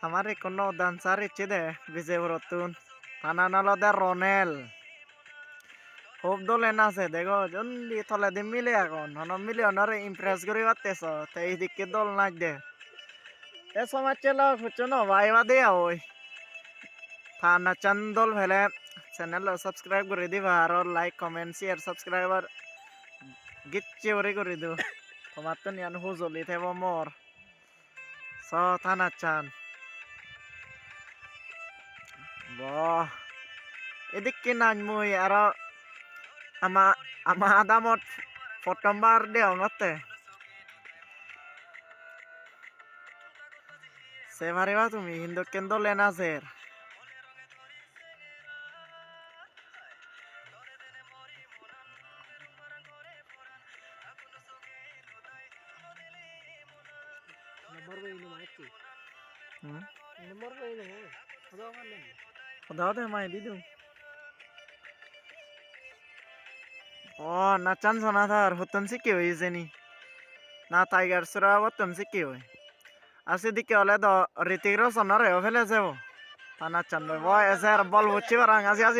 আমার কোনো ডান্সার ইচ্ছে দে বিজয়পুরতুন থানানালদে রনেল খুব দলে নাচে দেখো জলদি থলে দি মিলে এখন হন মিলিয়নারে ইমপ্রেস করি পারতেছ তো এই দিকে দল নাচ দে এ সমাজ চেলা খুঁজছো না ভাইবা দিয়া ওই থানা চন্দল ফেলে চ্যানেল সাবস্ক্রাইব করে দিবা আর লাইক কমেন্ট শেয়ার সাবস্ক্রাইবার গিচ্ছে করে দিও তোমার তো নিয়ান হুজলি থেব মোর স থানা চান বাহ এদিকে নাচ মুই আর ama adamot ফটম্বার দেও নতে সে মারিবা তুমি হিন্দু কেন্দ্র লেনাসের দাও দে মাই দিদু ও নাচান শোনা থার হতন সে কি হয়েছে নি না টাইগার সুরা হতন সে কি হয় আসে দিকে হলে তো ঋতিক রোশনের ফেলে যাবো তা নাচান বয় এসে বল হচ্ছে আর আসি আসি